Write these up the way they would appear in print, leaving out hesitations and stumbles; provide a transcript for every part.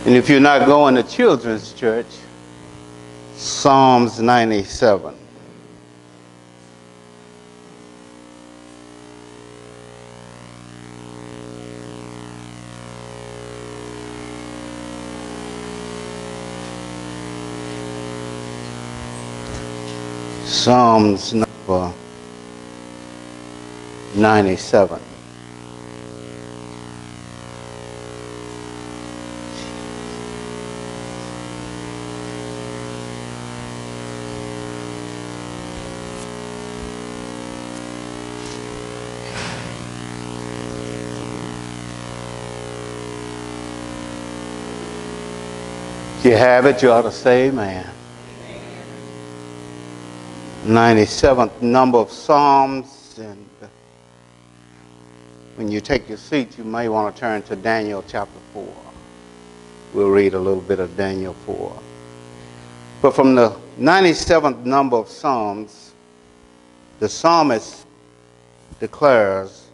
And if you're not going to children's church, Psalms 97. Psalms number 97. If you have it, you ought to say amen. 97th number of Psalms, and when you take your seat, you may want to turn to Daniel chapter 4. We'll read a little bit of Daniel 4. But from the 97th number of Psalms, the psalmist declares,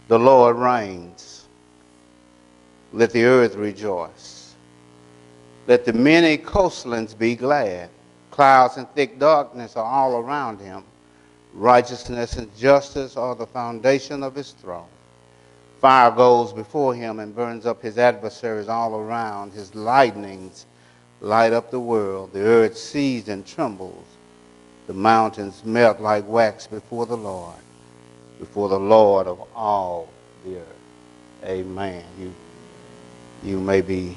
"The Lord reigns. Let the earth rejoice. Let the many coastlands be glad. Clouds and thick darkness are all around him. Righteousness and justice are the foundation of his throne. Fire goes before him and burns up his adversaries all around. His lightnings light up the world. The earth sees and trembles. The mountains melt like wax before the Lord of all the earth." Amen. You may be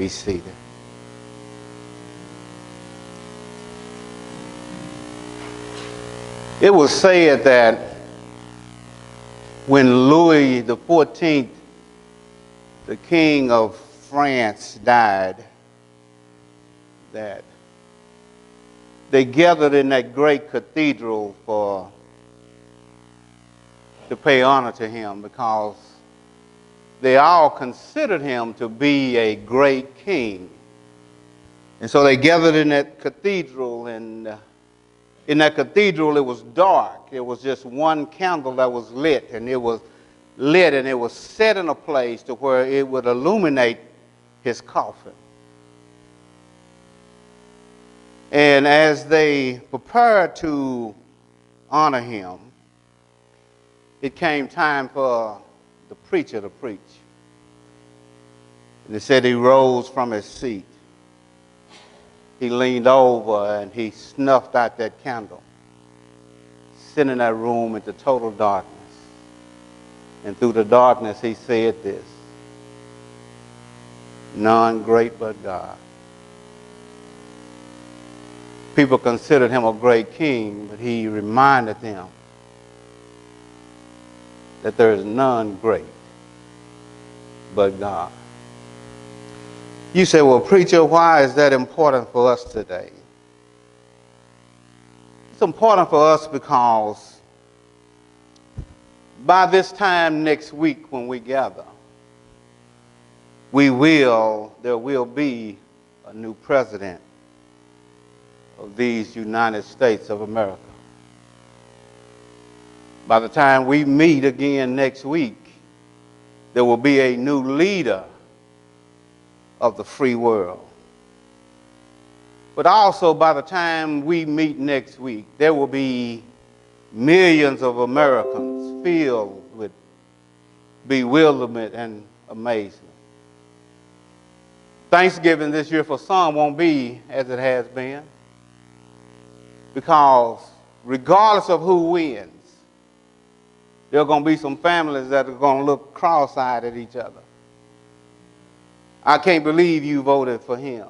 seated. It was said that when Louis XIV, the King of France, died, that they gathered in that great cathedral to pay honor to him, because they all considered him to be a great king. And so they gathered in that cathedral, and in that cathedral it was dark. It was just one candle that was lit, and it was lit and it was set in a place to where it would illuminate his coffin. And as they prepared to honor him, it came time for the preacher to preach. And it said he rose from his seat. He leaned over and he snuffed out that candle, sending that room into total darkness. And through the darkness he said this: "None great but God." People considered him a great king, but he reminded them that there is none great but God. You say, "Well, preacher, why is that important for us today?" It's important for us because by this time next week when we gather, there will be a new president of these United States of America. By the time we meet again next week, there will be a new leader of the free world. But also by the time we meet next week, there will be millions of Americans filled with bewilderment and amazement. Thanksgiving this year for some won't be as it has been, because regardless of who wins, there are going to be some families that are going to look cross-eyed at each other. "I can't believe you voted for him.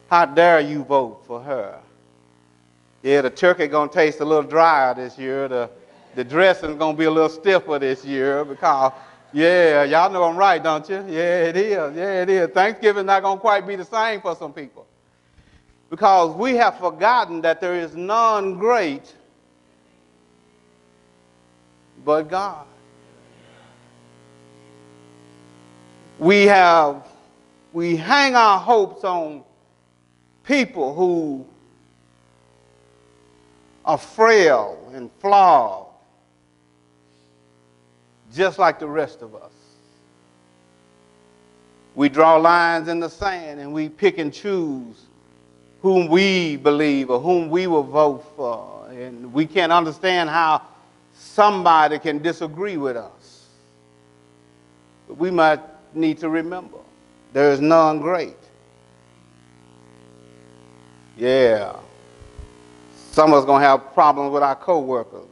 How dare you vote for her? Yeah, the turkey going to taste a little drier this year. The dressing's going to be a little stiffer this year because, yeah, y'all know I'm right, don't you? Yeah, it is. Yeah, it is. Thanksgiving's not going to quite be the same for some people, because we have forgotten that there is none great but God. We hang our hopes on people who are frail and flawed, just like the rest of us. We draw lines in the sand and we pick and choose whom we believe or whom we will vote for. And we can't understand how somebody can disagree with us. But we might need to remember, there is none great. Yeah. Some of us going to have problems with our co-workers.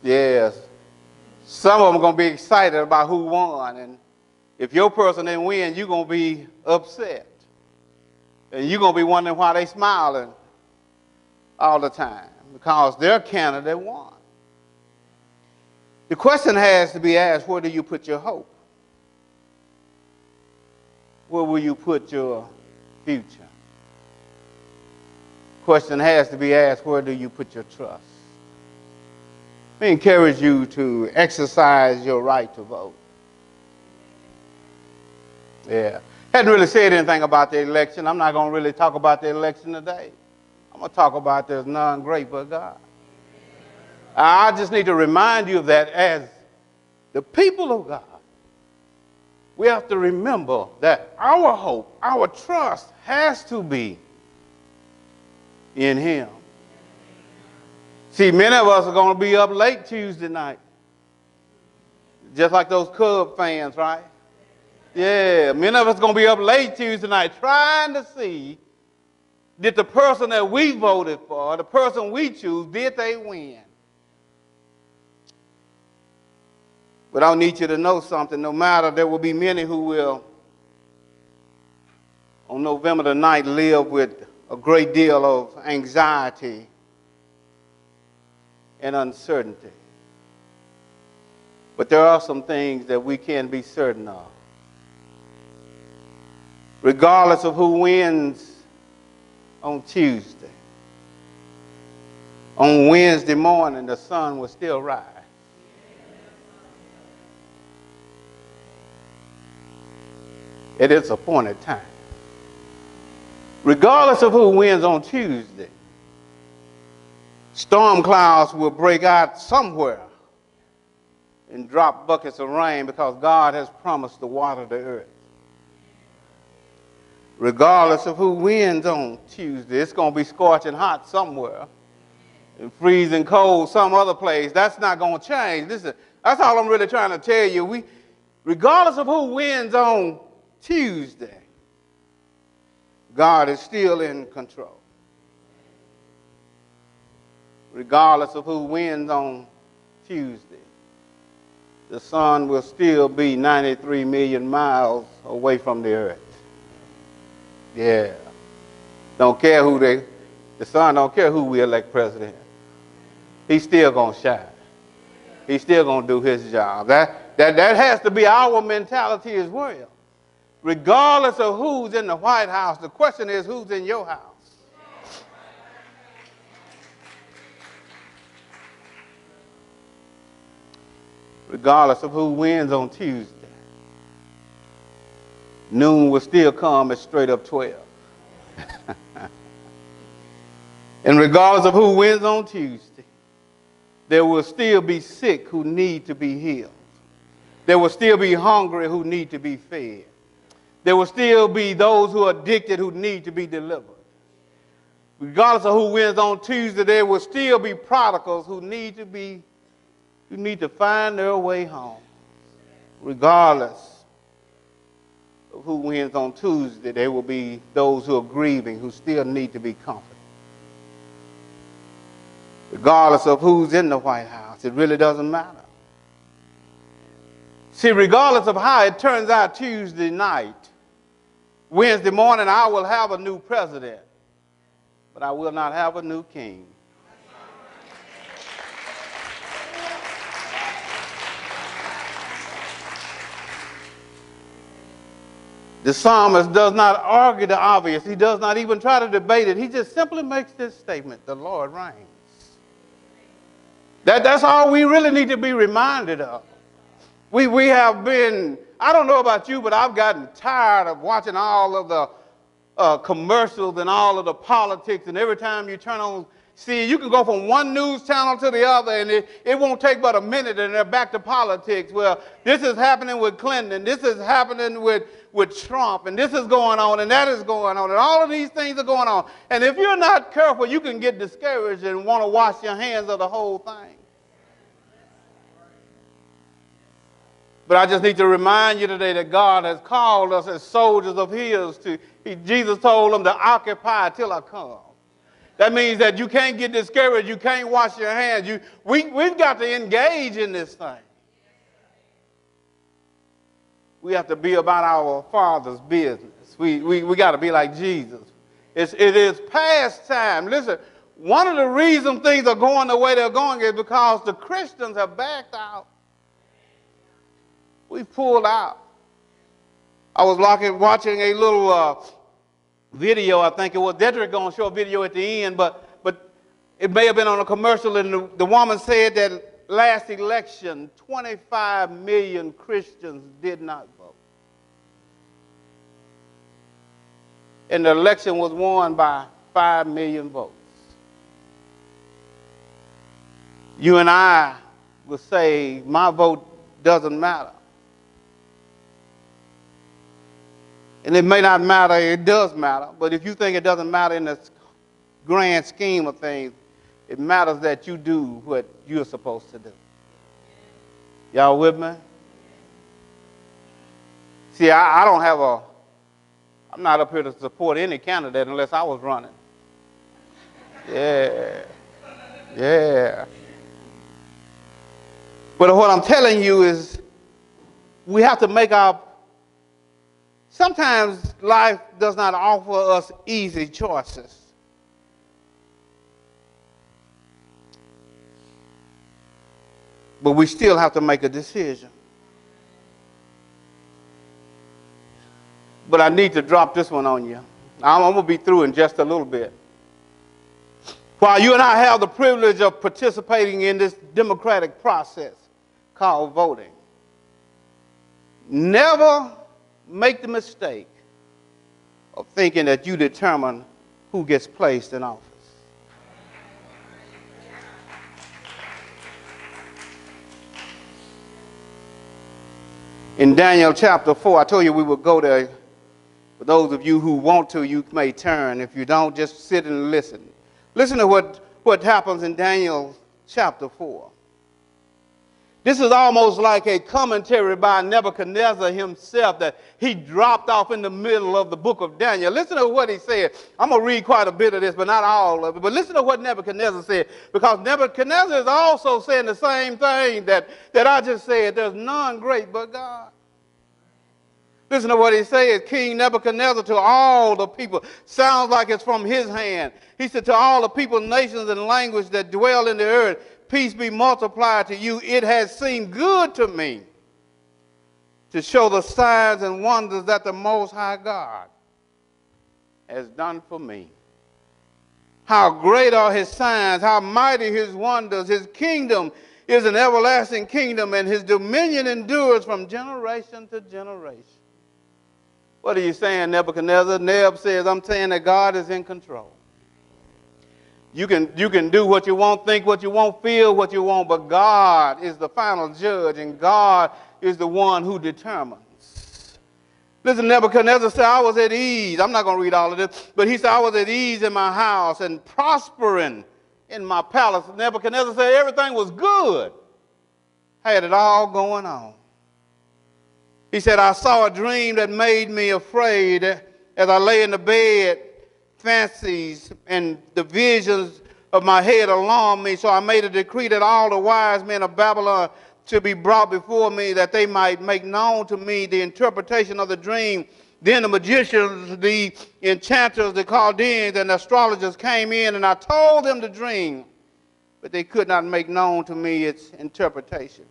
Yes. Some of them are going to be excited about who won. And if your person didn't win, you're going to be upset. And you're going to be wondering why they smiling all the time, because their candidate won. The question has to be asked, where do you put your hope? Where will you put your future? Question has to be asked, where do you put your trust? I encourage you to exercise your right to vote. Yeah. Hadn't really said anything about the election. I'm not going to really talk about the election today. I'm going to talk about there's none great but God. I just need to remind you of that as the people of God. We have to remember that our hope, our trust has to be in Him. See, many of us are going to be up late Tuesday night. Just like those Cub fans, right? Yeah, many of us are going to be up late Tuesday night trying to see, did the person that we voted for, the person we choose, did they win? But I need you to know something. No matter, there will be many who will, on November the 9th, live with a great deal of anxiety and uncertainty. But there are some things that we can be certain of. Regardless of who wins on Tuesday, on Wednesday morning, the sun will still rise. At its appointed time. Regardless of who wins on Tuesday, storm clouds will break out somewhere and drop buckets of rain because God has promised to water the earth. Regardless of who wins on Tuesday, it's going to be scorching hot somewhere and freezing cold some other place. That's not going to change. Listen, that's all I'm really trying to tell you. Regardless of who wins on Tuesday, God is still in control. Regardless of who wins on Tuesday, the sun will still be 93 million miles away from the earth. Yeah. Don't care who the sun don't care who we elect president. He's still going to shine. He's still going to do his job. That has to be our mentality as well. Regardless of who's in the White House, the question is who's in your house. Regardless of who wins on Tuesday, noon will still come at straight up 12. And regardless of who wins on Tuesday, there will still be sick who need to be healed. There will still be hungry who need to be fed. There will still be those who are addicted who need to be delivered. Regardless of who wins on Tuesday, there will still be prodigals who need to find their way home. Regardless of who wins on Tuesday, there will be those who are grieving who still need to be comforted. Regardless of who's in the White House, it really doesn't matter. See, regardless of how it turns out Tuesday night, Wednesday morning I will have a new president, but I will not have a new king. The psalmist does not argue the obvious. He does not even try to debate it. He just simply makes this statement: the Lord reigns. That's all we really need to be reminded of. We have been, I don't know about you, but I've gotten tired of watching all of the commercials and all of the politics, and every time you turn on See, you can go from one news channel to the other, and it won't take but a minute, and they're back to politics. Well, this is happening with Clinton, and this is happening with Trump, and this is going on, and that is going on, and all of these things are going on. And if you're not careful, you can get discouraged and want to wash your hands of the whole thing. But I just need to remind you today that God has called us as soldiers of His. Jesus told them to occupy till I come. That means that you can't get discouraged. You can't wash your hands. We've got to engage in this thing. We have to be about our Father's business. We got to be like Jesus. It is past time. Listen, one of the reasons things are going the way they're going is because the Christians have backed out. We pulled out. I was watching a little video. I think it was Dedrick going to show a video at the end, but it may have been on a commercial, and the woman said that last election, 25 million Christians did not vote. And the election was won by 5 million votes. You and I would say, my vote doesn't matter. And it may not matter, it does matter, but if you think it doesn't matter in the grand scheme of things, it matters that you do what you're supposed to do. Y'all with me? See, I'm not up here to support any candidate unless I was running. Yeah. But what I'm telling you is we have to make sometimes life does not offer us easy choices. But we still have to make a decision. But I need to drop this one on you. I'm going to be through in just a little bit. While you and I have the privilege of participating in this democratic process called voting, never make the mistake of thinking that you determine who gets placed in office. In Daniel chapter 4, I told you we would go there. For those of you who want to, you may turn. If you don't, just sit and listen. Listen to what happens in Daniel chapter 4. This is almost like a commentary by Nebuchadnezzar himself that he dropped off in the middle of the book of Daniel. Listen to what he said. I'm going to read quite a bit of this, but not all of it. But listen to what Nebuchadnezzar said, because Nebuchadnezzar is also saying the same thing that I just said. There's none great but God. Listen to what he said. King Nebuchadnezzar, to all the people, sounds like it's from his hand. He said, to all the people, nations, and languages that dwell in the earth, peace be multiplied to you. It has seemed good to me to show the signs and wonders that the Most High God has done for me. How great are his signs, how mighty his wonders. His kingdom is an everlasting kingdom, and his dominion endures from generation to generation. What are you saying, Nebuchadnezzar? Neb says, I'm saying that God is in control. You can do what you want, think what you want, feel what you want, but God is the final judge, and God is the one who determines. Listen, Nebuchadnezzar said, I was at ease. I'm not going to read all of this, but he said, I was at ease in my house and prospering in my palace. Nebuchadnezzar said everything was good. Had it all going on. He said, I saw a dream that made me afraid as I lay in the bed. Fancies and the visions of my head alarmed me, so I made a decree that all the wise men of Babylon should be brought before me, that they might make known to me the interpretation of the dream. Then the magicians, the enchanters, the Chaldeans, and the astrologers came in, and I told them the dream, but they could not make known to me its interpretation.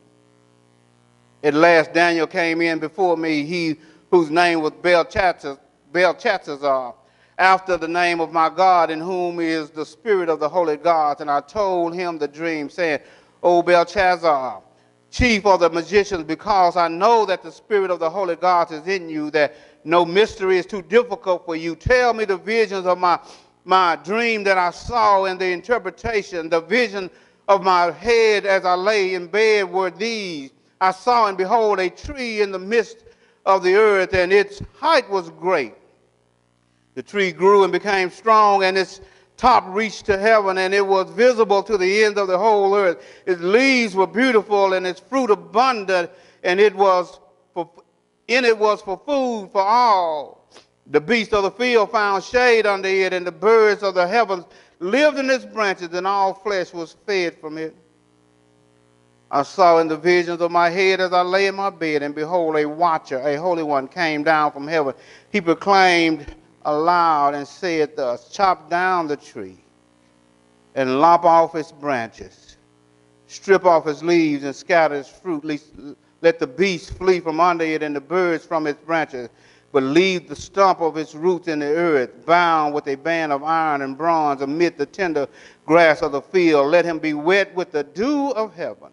At last Daniel came in before me, he whose name was Belteshazzar, after the name of my God, in whom is the spirit of the holy gods. And I told him the dream, saying, O Belshazzar, chief of the magicians, because I know that the spirit of the holy gods is in you, that no mystery is too difficult for you. Tell me the visions of my my dream that I saw and the interpretation, the vision of my head as I lay in bed were these. I saw and behold a tree in the midst of the earth, and its height was great. The tree grew and became strong, and its top reached to heaven, and it was visible to the ends of the whole earth. Its leaves were beautiful, and its fruit abundant, and in it was for food for all. The beasts of the field found shade under it, and the birds of the heavens lived in its branches, and all flesh was fed from it. I saw in the visions of my head as I lay in my bed, and behold, a watcher, a holy one, came down from heaven. He proclaimed aloud and said thus, chop down the tree and lop off its branches, strip off its leaves and scatter its fruit. Let the beasts flee from under it and the birds from its branches, but leave the stump of its roots in the earth, bound with a band of iron and bronze amid the tender grass of the field. Let him be wet with the dew of heaven.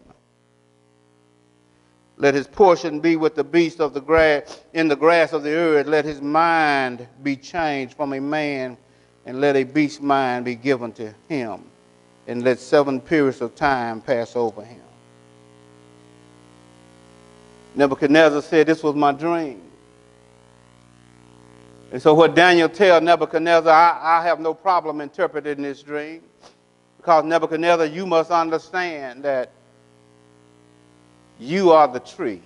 Let his portion be with the beasts of the grass, in the grass of the earth. Let his mind be changed from a man, and let a beast's mind be given to him. And let 7 periods of time pass over him. Nebuchadnezzar said, this was my dream. And so what Daniel tells Nebuchadnezzar, I have no problem interpreting this dream. Because Nebuchadnezzar, you must understand that you are the tree.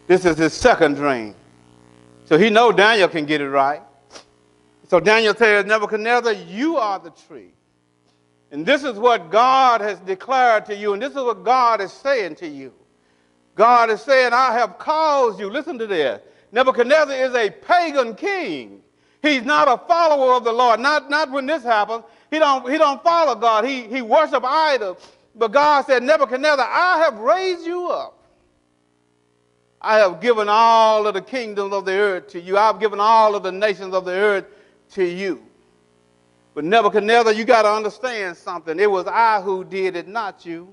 This is his second dream. So he knows Daniel can get it right. So Daniel tells Nebuchadnezzar, you are the tree. And this is what God has declared to you, and this is what God is saying to you. God is saying, I have caused you. Listen to this. Nebuchadnezzar is a pagan king. He's not a follower of the Lord. Not when this happens. He don't follow God. He worships idols. But God said, Nebuchadnezzar, I have raised you up. I have given all of the kingdoms of the earth to you. I've given all of the nations of the earth to you. But Nebuchadnezzar, you got to understand something. It was I who did it, not you.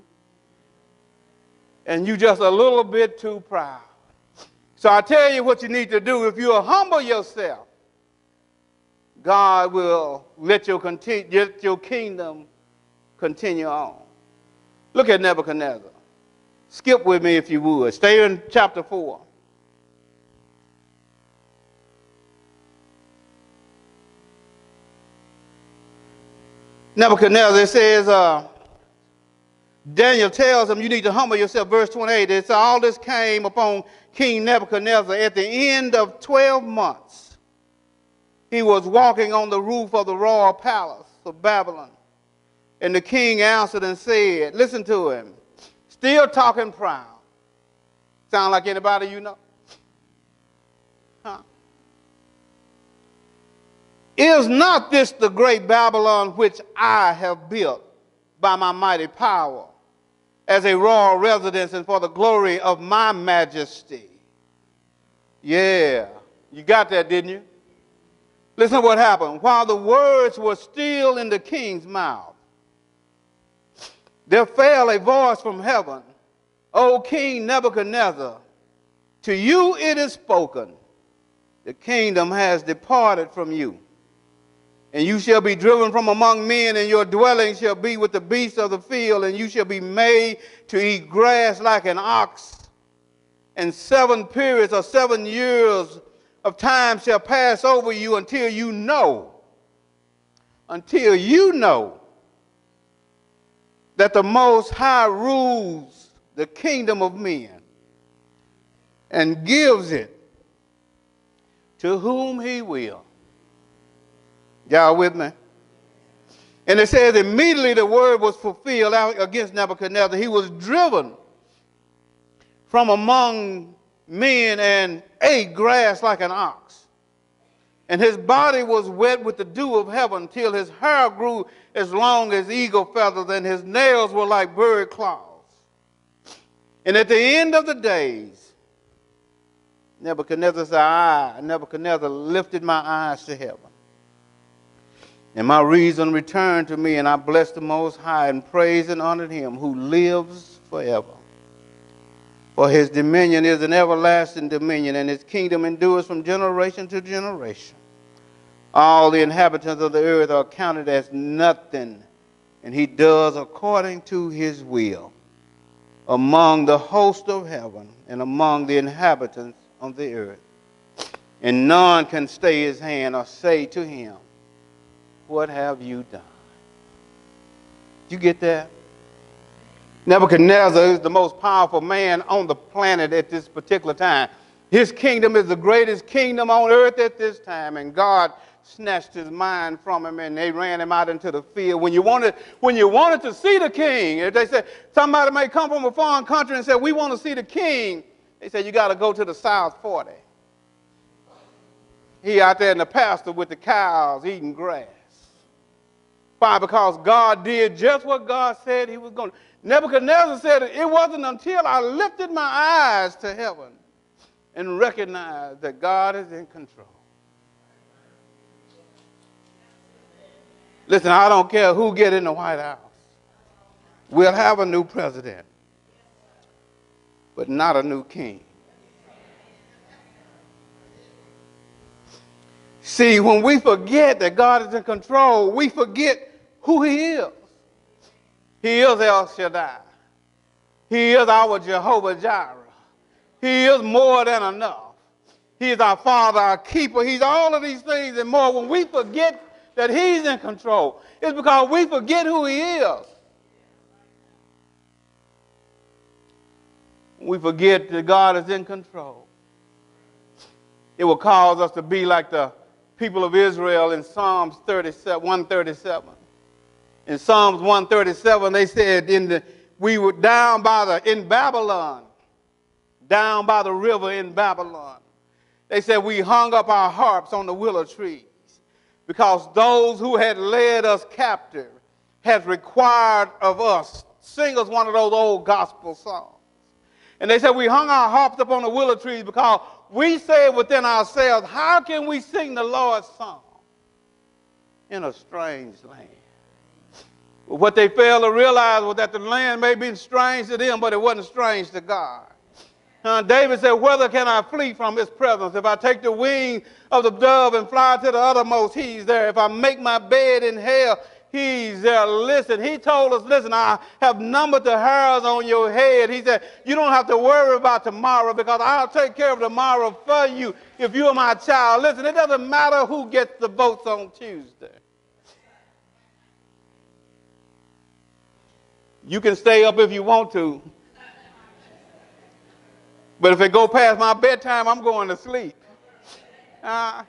And you just a little bit too proud. So I tell you what you need to do. If you humble yourself, God will let your kingdom continue on. Look at Nebuchadnezzar. Skip with me if you would. Stay in chapter 4. Nebuchadnezzar, it says, Daniel tells him you need to humble yourself. Verse 28, it says, all this came upon King Nebuchadnezzar at the end of 12 months. He was walking on the roof of the royal palace of Babylon. And the king answered and said, listen to him, still talking proud. Sound like anybody you know? Huh? Is not this the great Babylon which I have built by my mighty power as a royal residence and for the glory of my majesty? Yeah, you got that, didn't you? Listen to what happened. While the words were still in the king's mouth, there fell a voice from heaven, O King Nebuchadnezzar, to you it is spoken, the kingdom has departed from you, and you shall be driven from among men, and your dwelling shall be with the beasts of the field, and you shall be made to eat grass like an ox. And 7 periods or 7 years of time shall pass over you until you know that the Most High rules the kingdom of men and gives it to whom he will. Y'all with me? And it says immediately the word was fulfilled out against Nebuchadnezzar. He was driven from among men and ate grass like an ox. And his body was wet with the dew of heaven till his hair grew as long as eagle feathers and his nails were like bird claws. And at the end of the days, Nebuchadnezzar said, Nebuchadnezzar lifted my eyes to heaven. And my reason returned to me, and I blessed the Most High and praised and honored him who lives forever. For his dominion is an everlasting dominion, and his kingdom endures from generation to generation. All the inhabitants of the earth are counted as nothing, and he does according to his will among the host of heaven and among the inhabitants of the earth. And none can stay his hand or say to him, what have you done? You get that? Nebuchadnezzar is the most powerful man on the planet at this particular time. His kingdom is the greatest kingdom on earth at this time, and God snatched his mind from him, and they ran him out into the field. When you wanted to see the king, if they said somebody may come from a foreign country and say, we want to see the king, they said, you got to go to the South 40. He out there in the pasture with the cows eating grass. Why? Because God did just what God said he was going to. Nebuchadnezzar said, it wasn't until I lifted my eyes to heaven and recognized that God is in control. Listen, I don't care who get in the White House. We'll have a new president, but not a new king. See, when we forget that God is in control, we forget who he is. He is El Shaddai. He is our Jehovah Jireh. He is more than enough. He is our Father, our keeper. He's all of these things and more. When we forget that he's in control, it's because we forget who he is. We forget that God is in control. It will cause us to be like the people of Israel in Psalms 137. In Psalms 137, they said, we were in Babylon, down by the river in Babylon. They said, we hung up our harps on the willow trees because those who had led us captive had required of us. Sing us one of those old gospel songs. And they said, we hung our harps up on the willow trees because we said within ourselves, how can we sing the Lord's song in a strange land? But what they failed to realize was that the land may be strange to them, but it wasn't strange to God. David said, whether can I flee from his presence? If I take the wing of the dove and fly to the uttermost, he's there. If I make my bed in hell, he's there. Listen, he told us, listen, I have numbered the hairs on your head. He said, you don't have to worry about tomorrow because I'll take care of tomorrow for you if you are my child. Listen, it doesn't matter who gets the votes on Tuesday. You can stay up if you want to. But if it go past my bedtime, I'm going to sleep. Yeah.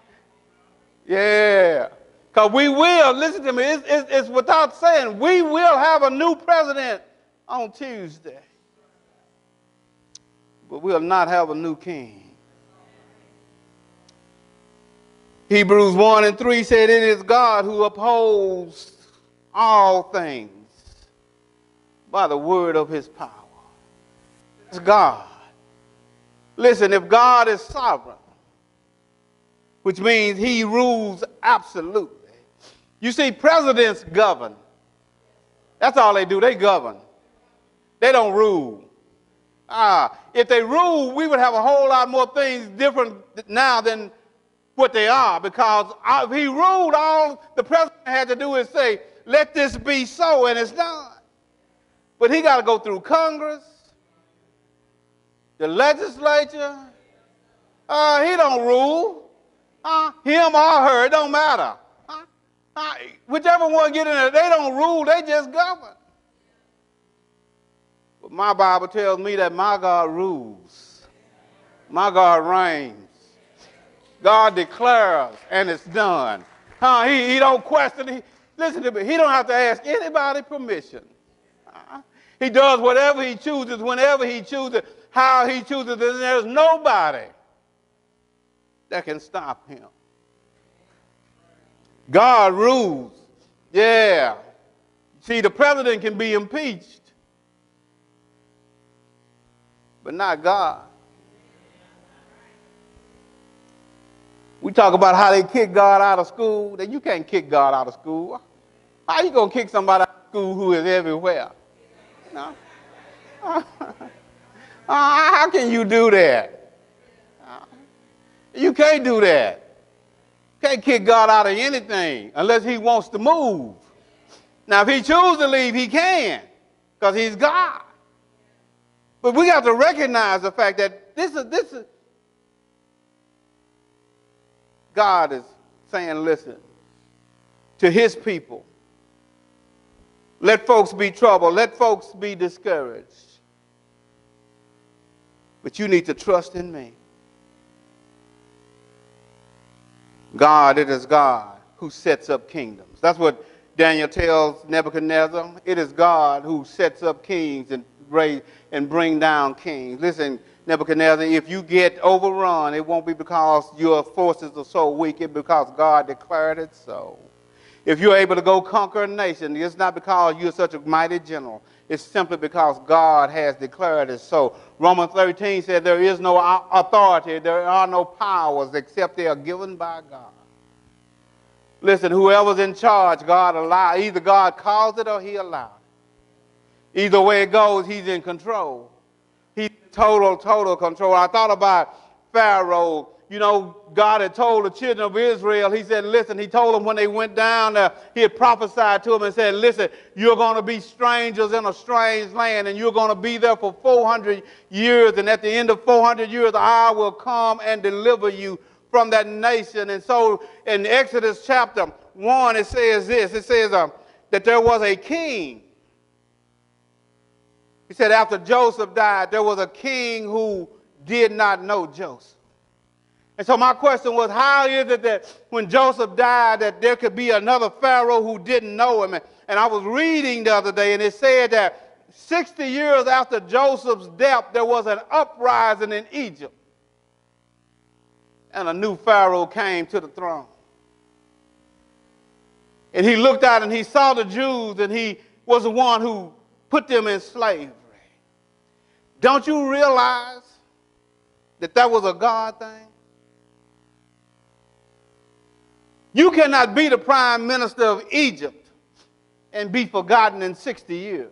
Because we will, listen to me, it's without saying, we will have a new president on Tuesday. But we'll not have a new king. Hebrews 1:3 said, it is God who upholds all things by the word of his power. It's God. Listen, if God is sovereign, which means he rules absolutely. You see, presidents govern. That's all they do. They govern. They don't rule. If they rule, we would have a whole lot more things different now than what they are. Because if he ruled, all the president had to do is say, let this be so, and it's done. But he got to go through Congress, the legislature. He don't rule. Him or her, it don't matter. Whichever one get in there, they don't rule, they just govern. But my Bible tells me that my God rules. My God reigns. God declares, and it's done. He don't question. Listen to me. He don't have to ask anybody permission. He does whatever he chooses, whenever he chooses, how he chooses, and there's nobody that can stop him. God rules. Yeah. See, the president can be impeached, but not God. We talk about how they kick God out of school. That you can't kick God out of school. How are you going to kick somebody out of school who is everywhere? No. How can you do that? You can't do that. Can't kick God out of anything unless he wants to move. Now, if he chooses to leave, he can, because he's God. But we have to recognize the fact that this is God is saying, listen, to his people, let folks be troubled, let folks be discouraged. But you need to trust in me. God, it is God who sets up kingdoms. That's what Daniel tells Nebuchadnezzar. It is God who sets up kings and bring down kings. Listen, Nebuchadnezzar, if you get overrun, it won't be because your forces are so weak. It's because God declared it so. If you're able to go conquer a nation, it's not because you're such a mighty general. It's simply because God has declared it so. Romans 13 said there is no authority, there are no powers except they are given by God. Listen, whoever's in charge, God allows. Either God calls it or he allows it. Either way it goes, he's in control. He's in total control. I thought about Pharaoh. You know, God had told the children of Israel, he said, listen, he told them when they went down there, he had prophesied to them and said, listen, you're going to be strangers in a strange land, and you're going to be there for 400 years, and at the end of 400 years, I will come and deliver you from that nation. And so in Exodus chapter 1, it says this, it says that there was a king. He said after Joseph died, there was a king who did not know Joseph. And so my question was, how is it that when Joseph died that there could be another Pharaoh who didn't know him? And I was reading the other day, and it said that 60 years after Joseph's death, there was an uprising in Egypt. And a new Pharaoh came to the throne. And he looked out and he saw the Jews, and he was the one who put them in slavery. Don't you realize that that was a God thing? You cannot be the prime minister of Egypt and be forgotten in 60 years.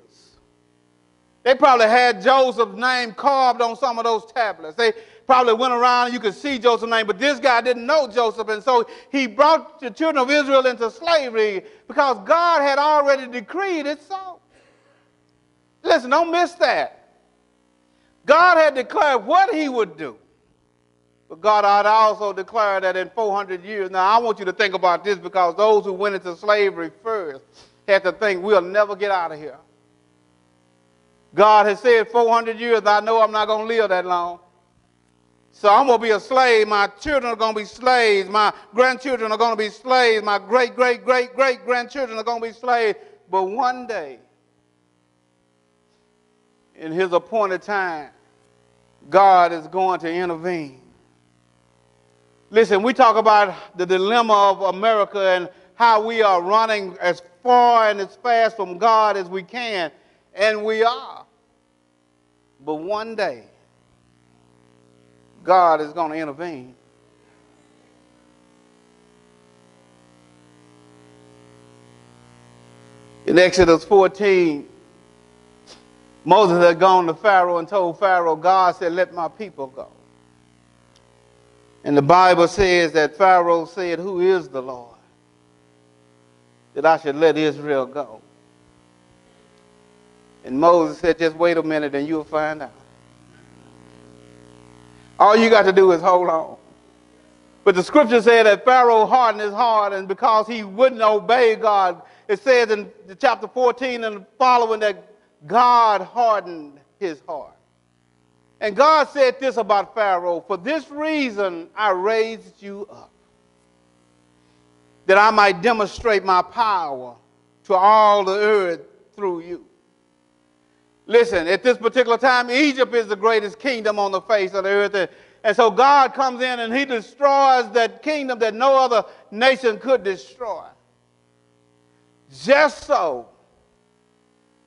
They probably had Joseph's name carved on some of those tablets. They probably went around and you could see Joseph's name, but this guy didn't know Joseph, and so he brought the children of Israel into slavery because God had already decreed it so. Listen, don't miss that. God had declared what he would do. But God had also declared that in 400 years. Now, I want you to think about this, because those who went into slavery first had to think, we'll never get out of here. God has said 400 years, I know I'm not going to live that long. So I'm going to be a slave. My children are going to be slaves. My grandchildren are going to be slaves. My great-great-great-great-grandchildren are going to be slaves. But one day, in his appointed time, God is going to intervene. Listen, we talk about the dilemma of America and how we are running as far and as fast from God as we can, and we are. But one day, God is going to intervene. In Exodus 14, Moses had gone to Pharaoh and told Pharaoh, God said, let my people go. And the Bible says that Pharaoh said, who is the Lord, that I should let Israel go? And Moses said, just wait a minute and you'll find out. All you got to do is hold on. But the scripture said that Pharaoh hardened his heart, and because he wouldn't obey God, it says in chapter 14 and following that God hardened his heart. And God said this about Pharaoh, for this reason I raised you up, that I might demonstrate my power to all the earth through you. Listen, at this particular time, Egypt is the greatest kingdom on the face of the earth. And so God comes in and he destroys that kingdom that no other nation could destroy. Just so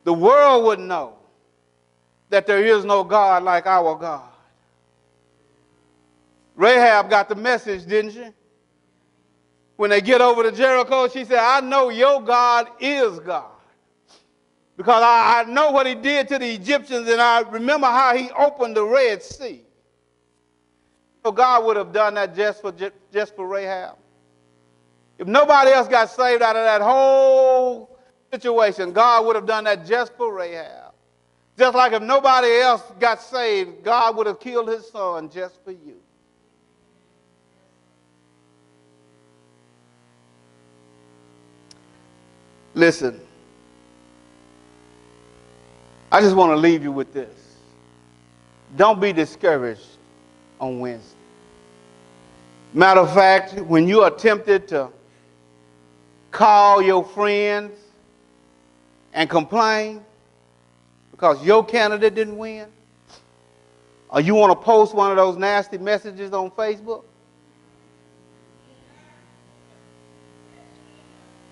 the world would know that there is no God like our God. Rahab got the message, didn't she? When they get over to Jericho, she said, I know your God is God. Because I know what he did to the Egyptians, and I remember how he opened the Red Sea. So God would have done that just for Rahab. If nobody else got saved out of that whole situation, God would have done that just for Rahab. Just like if nobody else got saved, God would have killed his son just for you. Listen, I just want to leave you with this. Don't be discouraged on Wednesday. Matter of fact, when you are tempted to call your friends and complain because your candidate didn't win, or you want to post one of those nasty messages on Facebook,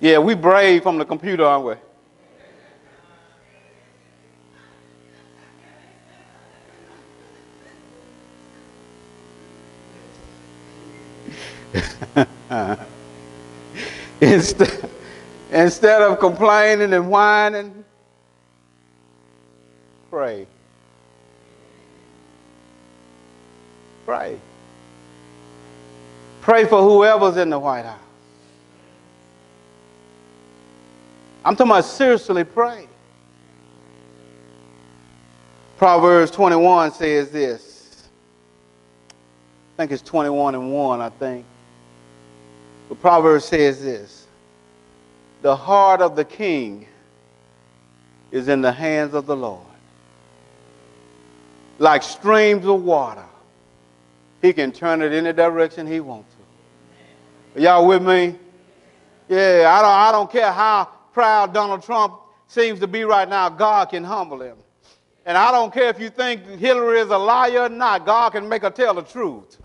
yeah, we brave from the computer, aren't we? Instead of complaining and whining, pray. Pray. Pray for whoever's in the White House. I'm talking about seriously pray. Proverbs 21 says this. I think it's 21:1, I think. But Proverbs says this. The heart of the king is in the hands of the Lord. Like streams of water, he can turn it any direction he wants to. Are y'all with me? Yeah, I don't care how proud Donald Trump seems to be right now. God can humble him. And I don't care if you think Hillary is a liar or not. God can make her tell the truth.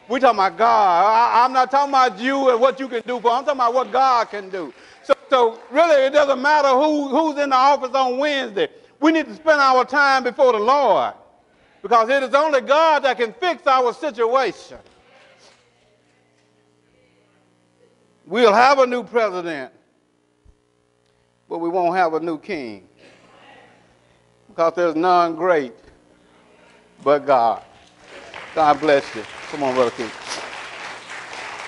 We're talking about God. I'm not talking about you and what you can do for him. I'm talking about what God can do. So really, it doesn't matter who's in the office on Wednesday. We need to spend our time before the Lord, because it is only God that can fix our situation. We'll have a new president, but we won't have a new king, because there's none great but God. God bless you. Come on, Brother King.